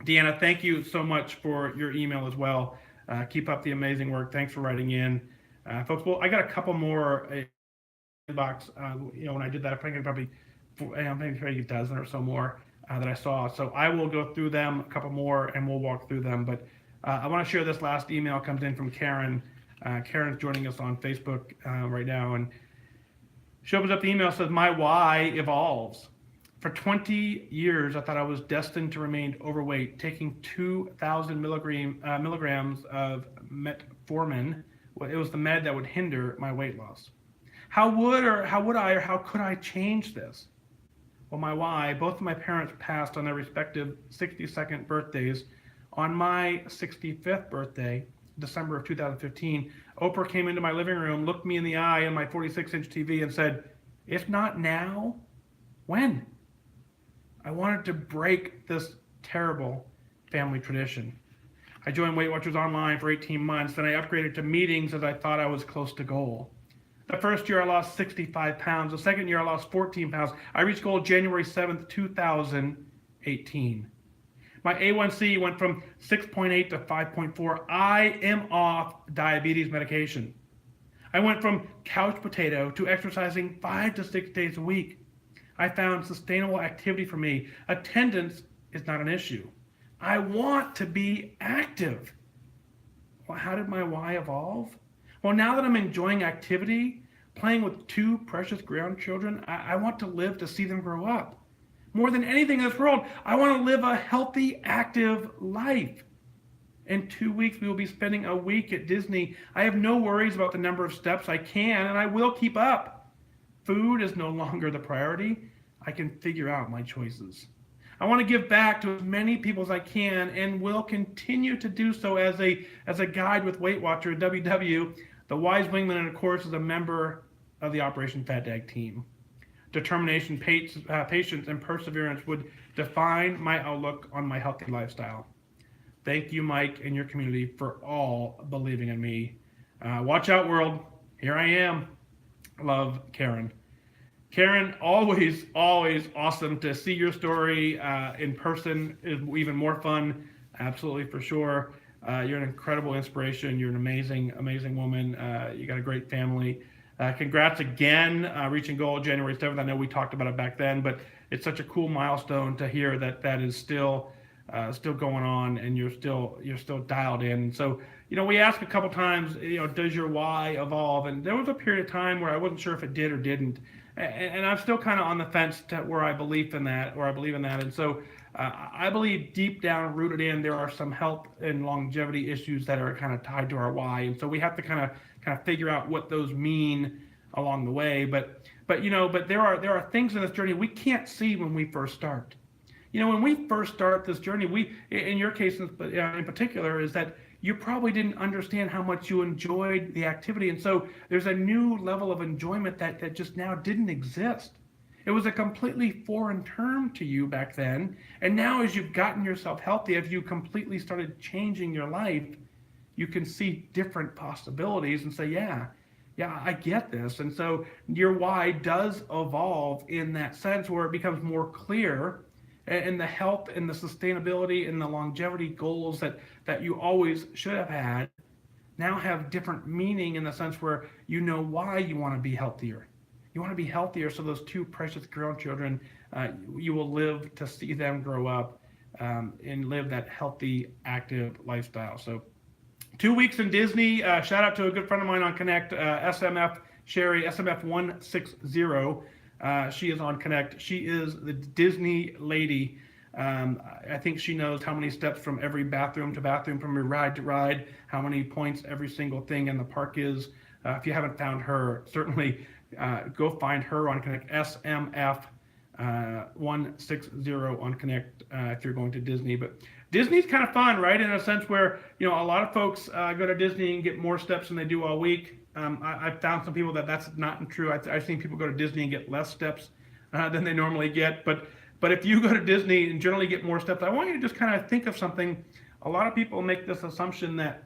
Deanna, thank you so much for your email as well. Keep up the amazing work. Thanks for writing in. Folks, well, I got a couple more box. When I did that, I think probably maybe a dozen or so more that I saw. So I will go through them, a couple more, and we'll walk through them. But I want to share this last email. Comes in from Karen. Karen's joining us on Facebook right now, and she opens up the email. Says, "My why evolves. For 20 years, I thought I was destined to remain overweight, taking 2,000 milligrams of metformin. Well, it was the med that would hinder my weight loss. How could I change this? Well, my why, both of my parents passed on their respective 62nd birthdays. On my 65th birthday, December of 2015, Oprah came into my living room, looked me in the eye on my 46-inch TV and said, 'If not now, when?' I wanted to break this terrible family tradition. I joined Weight Watchers online for 18 months, then I upgraded to meetings as I thought I was close to goal. The first year I lost 65 pounds. The second year I lost 14 pounds. I reached goal January 7th, 2018. My A1C went from 6.8 to 5.4. I am off diabetes medication. I went from couch potato to exercising 5 to 6 days a week. I found sustainable activity for me. Attendance is not an issue. I want to be active.' Well, how did my why evolve? Well, now that I'm enjoying activity, playing with 2 precious grandchildren, I want to live to see them grow up. More than anything in this world, I want to live a healthy, active life. In 2 weeks, we will be spending a week at Disney. I have no worries about the number of steps I can, and I will keep up. Food is no longer the priority. I can figure out my choices. I want to give back to as many people as I can and will continue to do so as a guide with Weight Watcher, WW, the Wise Wingman, and of course as a member of the Operation Fat Dag team. Determination, patience, and perseverance would define my outlook on my healthy lifestyle. Thank you, Mike, and your community for all believing in me. Watch out, world. Here I am. Love, Karen." Karen, always awesome to see your story in person. Is even more fun. Absolutely, for sure. You're an incredible inspiration. You're an amazing woman. You got a great family. Congrats again, reaching goal January 7th. I know we talked about it back then, but it's such a cool milestone to hear that is still going on, and you're still dialed in. So, we asked a couple times, does your why evolve? And there was a period of time where I wasn't sure if it did or didn't. And I'm still kind of on the fence to where I believe in that. And so I believe deep down, rooted in, there are some health and longevity issues that are kind of tied to our why. And so we have to kind of figure out what those mean along the way. But there are things in this journey we can't see when we first start. When we first start this journey, in your case in particular, is that you probably didn't understand how much you enjoyed the activity. And so there's a new level of enjoyment that just now didn't exist. It was a completely foreign term to you back then. And now as you've gotten yourself healthy, if you completely started changing your life, you can see different possibilities and say, yeah, I get this. And so your why does evolve in that sense where it becomes more clear, and the health and the sustainability and the longevity goals that you always should have had now have different meaning in the sense where you know why you want to be healthier. You want to be healthier so those two precious grandchildren, you will live to see them grow up and live that healthy, active lifestyle. So 2 weeks in Disney. Shout out to a good friend of mine on Connect, SMF Sherry, SMF160. She is on Connect. She is the Disney lady. I think she knows how many steps from every bathroom to bathroom, from every ride to ride, how many points every single thing in the park is. If you haven't found her, certainly go find her on Connect, SMF 160 on Connect if you're going to Disney. But Disney's kind of fun, right? In a sense where, a lot of folks go to Disney and get more steps than they do all week. I've found some people that's not true. I've seen people go to Disney and get less steps than they normally get. But if you go to Disney and generally get more steps, I want you to just kind of think of something. A lot of people make this assumption that,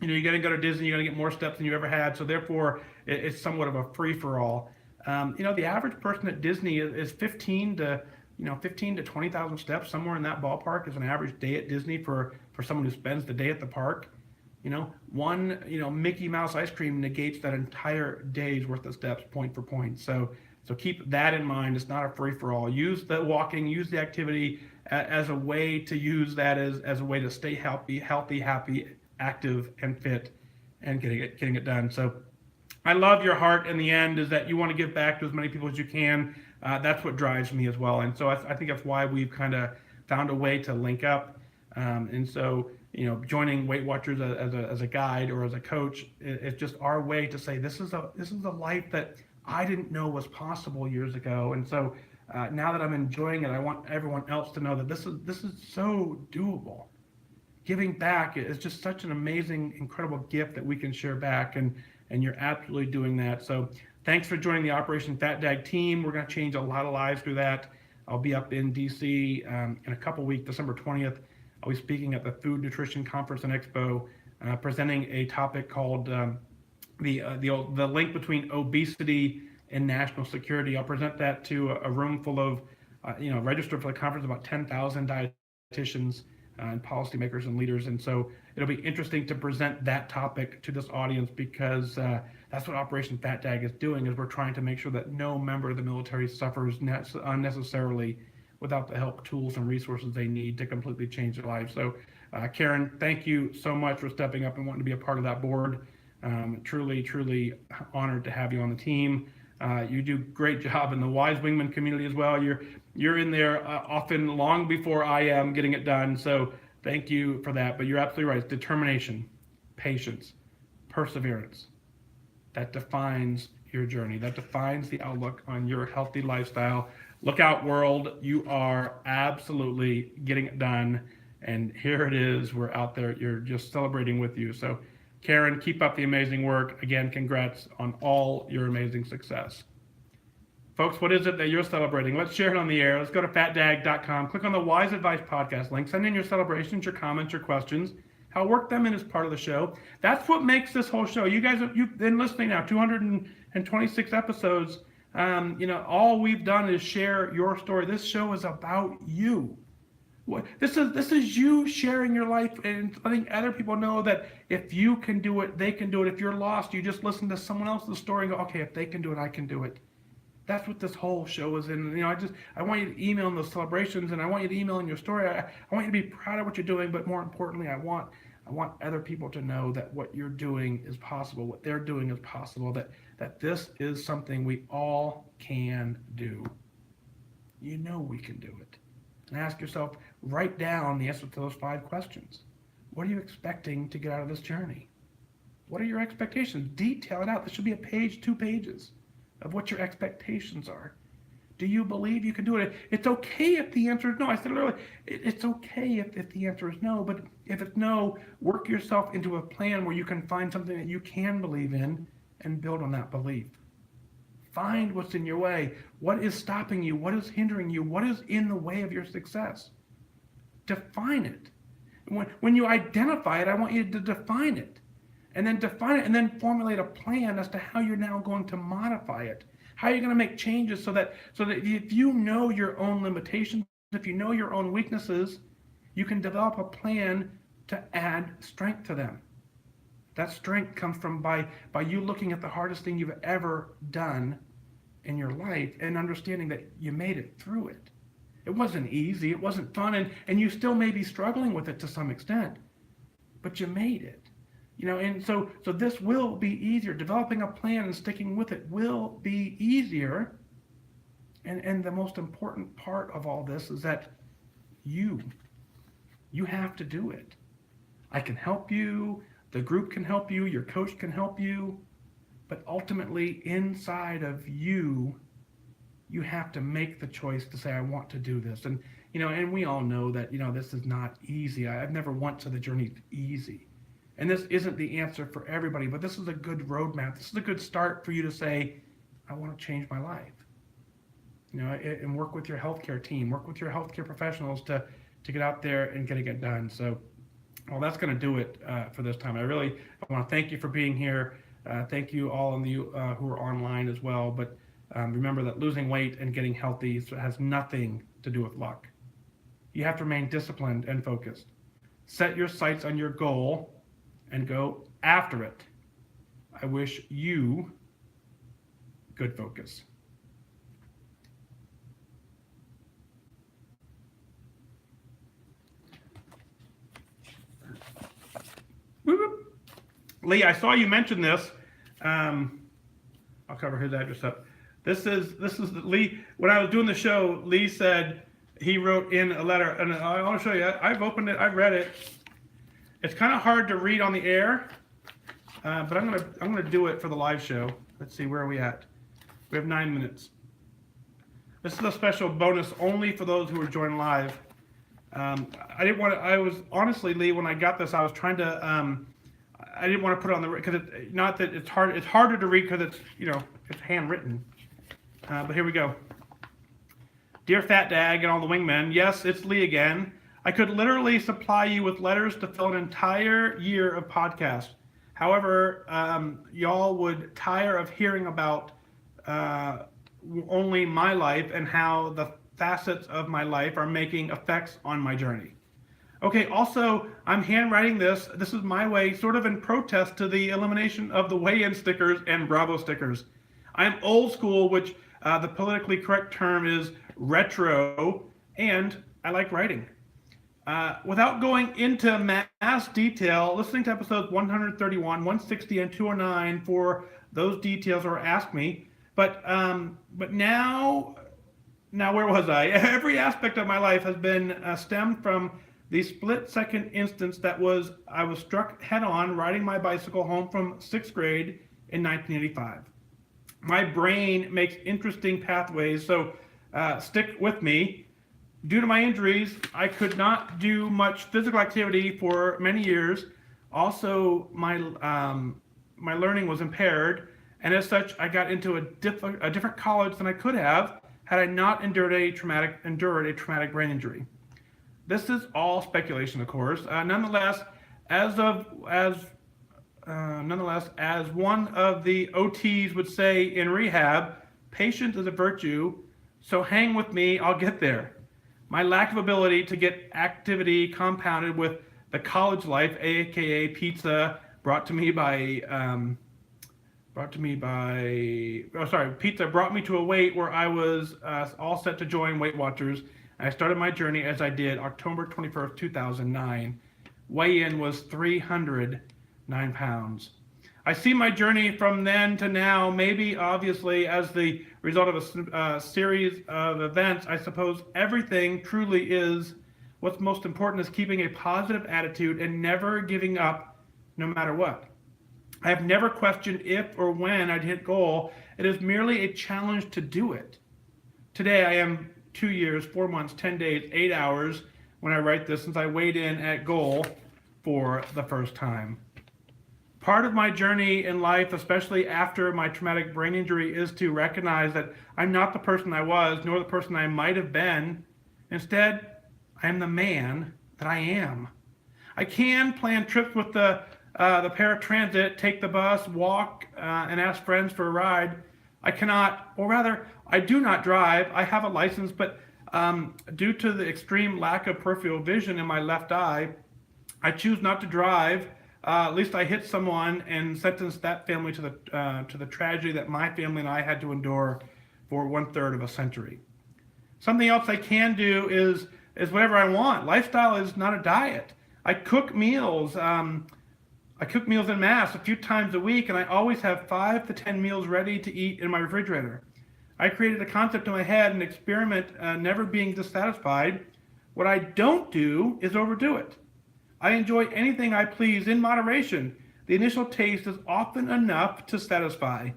you're going to go to Disney, you're going to get more steps than you ever had. So therefore, it's somewhat of a free-for-all. The average person at Disney is 15 to 20,000 steps, somewhere in that ballpark is an average day at Disney for someone who spends the day at the park. One Mickey Mouse ice cream negates that entire day's worth of steps point for point. So keep that in mind. It's not a free-for-all. Use the walking, use the activity as a way to use that as a way to stay healthy, happy, active, and fit, and getting it done. So I love your heart in the end is that you want to give back to as many people as you can. That's what drives me as well. And so I think that's why we've kind of found a way to link up. And so, joining Weight Watchers as a guide or as a coach, it's just our way to say, this is a life that I didn't know was possible years ago. And so now that I'm enjoying it, I want everyone else to know that this is so doable. Giving back is just such an amazing, incredible gift that we can share back, and you're absolutely doing that. So thanks for joining the Operation Fat Dag team. We're going to change a lot of lives through that. I'll be up in DC in a couple weeks, December 20th. I'll be speaking at the Food Nutrition Conference and Expo, presenting a topic called the link between obesity and national security. I'll present that to a room full of, registered for the conference, about 10,000 dietitians and policymakers and leaders. And so it'll be interesting to present that topic to this audience because that's what Operation Fat Dag is doing, is we're trying to make sure that no member of the military suffers unnecessarily without the help, tools, and resources they need to completely change their lives. So Karen, thank you so much for stepping up and wanting to be a part of that board. Truly honored to have you on the team. You do a great job in the Wise Wingman community as well. You're in there often long before I am getting it done. So thank you for that. But you're absolutely right. It's determination, patience, perseverance. That defines your journey. That defines the outlook on your healthy lifestyle. Look out, world. You are absolutely getting it done. And here it is. We're out there. You're just celebrating with you. So Karen, keep up the amazing work. Again, congrats on all your amazing success. Folks, what is it that you're celebrating? Let's share it on the air. Let's go to fatdag.com. Click on the WhysAdvice podcast link. Send in your celebrations, your comments, your questions. I'll work them in as part of the show. That's what makes this whole show. You've been listening now, 226 episodes. All we've done is share your story. This show is about you. This is you sharing your life and letting other people know that if you can do it, they can do it. If you're lost, you just listen to someone else's story and go, okay, if they can do it, I can do it. That's what this whole show is in. I want you to email in those celebrations, and I want you to email in your story. I want you to be proud of what you're doing, but more importantly, I want other people to know that what you're doing is possible, what they're doing is possible, that this is something we all can do. You know we can do it. And ask yourself, write down the answer to those 5 questions. What are you expecting to get out of this journey? What are your expectations? Detail it out. This should be a page, 2 pages of what your expectations are. Do you believe you can do it? It's okay if the answer is no. I said it earlier, it's okay if the answer is no, but if it's no, work yourself into a plan where you can find something that you can believe in and build on that belief. Find what's in your way. What is stopping you? What is hindering you? What is in the way of your success? Define it. When you identify it, I want you to define it. And then define it and then formulate a plan as to how you're now going to modify it. How you're going to make changes so that if you know your own limitations, if you know your own weaknesses, you can develop a plan to add strength to them. That strength comes from by you looking at the hardest thing you've ever done in your life and understanding that you made it through it. It wasn't easy, it wasn't fun, and you still may be struggling with it to some extent, but you made it. And so this will be easier. Developing a plan and sticking with it will be easier. And the most important part of all this is that you have to do it. I can help you, the group can help you, your coach can help you, but ultimately inside of you have to make the choice to say, I want to do this. And we all know that this is not easy. I've never once said the journey is easy. And this isn't the answer for everybody, but this is a good roadmap. This is a good start for you to say, I want to change my life. And work with your healthcare team, work with your healthcare professionals to get out there and getting it done. So, well, that's going to do it for this time. I want to thank you for being here. Thank you all of you who are online as well. But remember that losing weight and getting healthy has nothing to do with luck. You have to remain disciplined and focused. Set your sights on your goal and go after it. I wish you good focus. Lee, I saw you mention this. I'll cover his address up. This is Lee. When I was doing the show, Lee said he wrote in a letter, and I want to show you. I've opened it. I've read it. It's kind of hard to read on the air, but I'm gonna do it for the live show. Let's see, where are we at? We have 9 minutes. This is a special bonus only for those who are joining live. I was honestly, Lee, when I got this, I was trying to. I didn't want to put it on the because not that it's hard. It's harder to read because it's handwritten. But here we go. Dear Fat Dag and all the wingmen, yes, it's Lee again. I could literally supply you with letters to fill an entire year of podcasts. However, y'all would tire of hearing about only my life and how the facets of my life are making effects on my journey. Okay, also, I'm handwriting this. This is my way, sort of in protest to the elimination of the weigh-in stickers and Bravo stickers. I'm old school, which the politically correct term is retro, and I like writing. Without going into mass detail, listening to episodes 131, 160, and 209 for those details, or ask me. But now where was I? Every aspect of my life has been stemmed from the split-second instance I was struck head-on riding my bicycle home from 6th grade in 1985. My brain makes interesting pathways, so stick with me. Due to my injuries, I could not do much physical activity for many years. Also, my learning was impaired, and as such, I got into a different college than I could have had I not endured a traumatic brain injury. This is all speculation, of course. Nonetheless, as one of the OTs would say in rehab, patience is a virtue. So hang with me, I'll get there. My lack of ability to get activity compounded with the college life, aka pizza, pizza brought me to a weight where I was all set to join Weight Watchers. I started my journey as I did October 21st, 2009. Weigh-in was 309 pounds. I see my journey from then to now, maybe obviously as the result of a series of events. I suppose everything truly is, what's most important is keeping a positive attitude and never giving up no matter what. I have never questioned if or when I'd hit goal. It is merely a challenge to do it. Today I am 2 years, 4 months, 10 days, 8 hours when I write this since I weighed in at goal for the first time. part of my journey in life, especially after my traumatic brain injury, is to recognize that I'm not the person I was, nor the person I might have been. Instead, I am the man that I am. I can plan trips with the paratransit, take the bus, walk, and ask friends for a ride. I cannot, or rather, I do not drive. I have a license, but due to the extreme lack of peripheral vision in my left eye, I choose not to drive. At least I hit someone and sentenced that family to the tragedy that my family and I had to endure for 1/3 of a century. Something else I can do is whatever I want. Lifestyle is not a diet. I cook meals. I cook meals en masse a few times a week, and I always have 5 to 10 meals ready to eat in my refrigerator. I created a concept in my head and experiment, never being dissatisfied. What I don't do is overdo it. I enjoy anything I please in moderation. The initial taste is often enough to satisfy.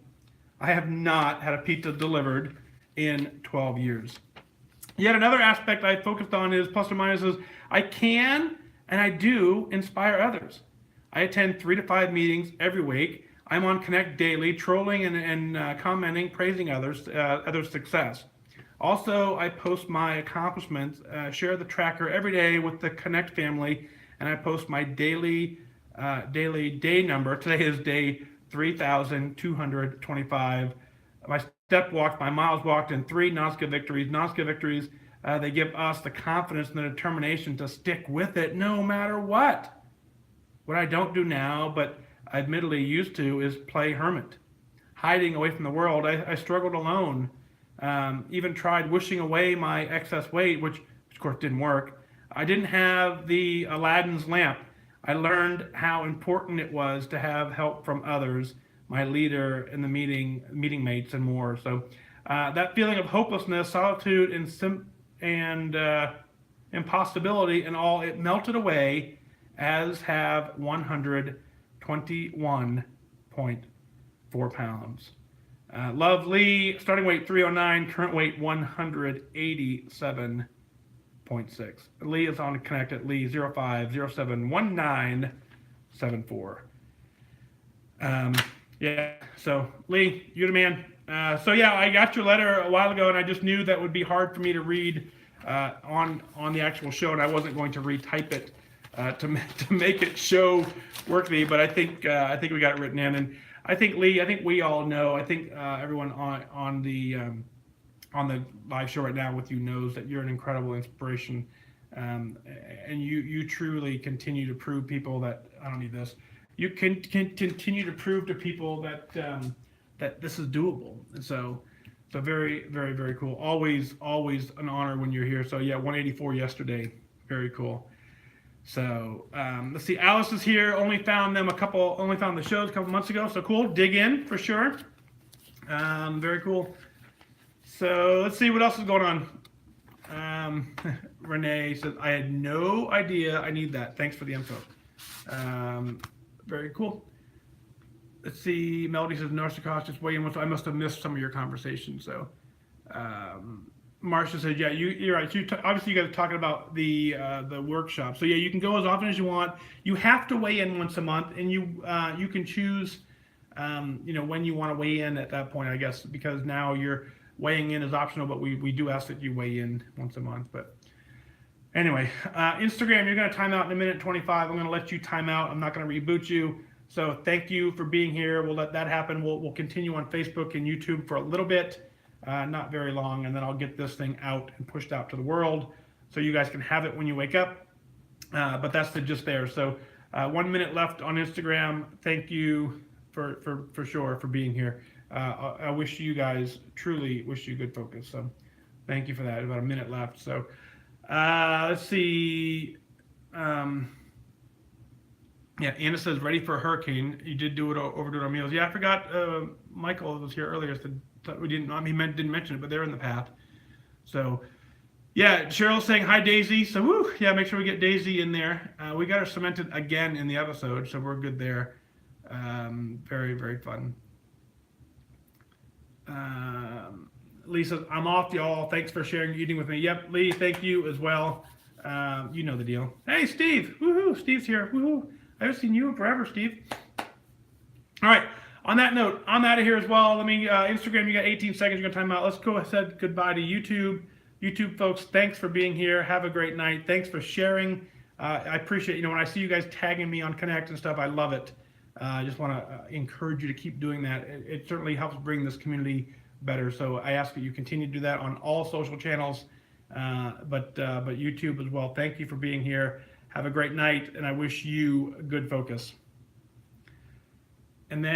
I have not had a pizza delivered in 12 years. Yet another aspect I focused on is plus or minus is I can and I do inspire others. I attend 3 to 5 meetings every week. I'm on Connect daily, trolling and commenting, praising others' success. Also, I post my accomplishments, share the tracker every day with the Connect family, and I post my daily day number. Today is day 3,225. My step walked, my miles walked, and 3 NOSCA victories. NOSCA victories, they give us the confidence and the determination to stick with it no matter what. What I don't do now, but I admittedly used to, is play hermit, hiding away from the world. I struggled alone. Even tried wishing away my excess weight, which of course didn't work. I didn't have the Aladdin's lamp. I learned how important it was to have help from others, my leader in the meeting mates, and more. So that feeling of hopelessness, solitude, and impossibility and all, it melted away, as have 121.4 pounds. Love Lee, starting weight 309, current weight 187.6. Lee is on Connect at Lee 05071974. Yeah, so Lee, you're the man. So yeah, I got your letter a while ago, and I just knew that would be hard for me to read on the actual show, and I wasn't going to retype it to make it show worthy. But I think we got it written in, and I think Lee, I think we all know. I think everyone on the live show right now with you knows that you're an incredible inspiration, and you truly continue to prove people that I don't need this. You can continue to prove to people that that this is doable. And so very, very, very cool. Always an honor when you're here. So yeah, 184 yesterday. Very cool. So let's see. Alice is here. Only found the shows a couple months ago. So cool. Dig in for sure. Very cool. So let's see what else is going on. Renee says, I had no idea I need that. Thanks for the info. Very cool. Let's see. Melody says, Narcissus just weigh in. I must have missed some of your conversation. So Marcia said, yeah, you're right. Obviously, you guys are talking about the workshop. So yeah, you can go as often as you want. You have to weigh in once a month, and you can choose when you want to weigh in at that point, I guess, because now you're weighing in is optional, but we do ask that you weigh in once a month. But anyway, Instagram, you're going to time out in a minute 25. I'm going to let you time out. I'm not going to reboot you. So thank you for being here. We'll let that happen. We'll continue on Facebook and YouTube for a little bit, not very long, and then I'll get this thing out and pushed out to the world so you guys can have it when you wake up. But that's just there. So 1 minute left on Instagram. Thank you for sure for being here. I wish you guys, truly wish you good focus. So thank you for that. About a minute left. So let's see. Yeah, Anna says, ready for a hurricane. You did do it overdo it on meals. Yeah, I forgot Michael was here earlier. Said we didn't mention it, but they're in the path. So yeah, Cheryl's saying hi, Daisy. So woo, yeah, make sure we get Daisy in there. We got her cemented again in the episode, so we're good there. Very, very fun. Lee says, I'm off, y'all. Thanks for sharing your eating with me. Yep, Lee, thank you as well. You know the deal. Hey, Steve. Woohoo, Steve's here. Woohoo. I haven't seen you in forever, Steve. All right. On that note, I'm out of here as well. Let me, Instagram, you got 18 seconds. You're going to time out. Let's go ahead. Goodbye to YouTube. YouTube folks, thanks for being here. Have a great night. Thanks for sharing. I appreciate, when I see you guys tagging me on Connect and stuff, I love it. I just want to encourage you to keep doing that. It certainly helps bring this community better. So I ask that you continue to do that on all social channels, but YouTube as well. Thank you for being here. Have a great night, and I wish you good focus. And then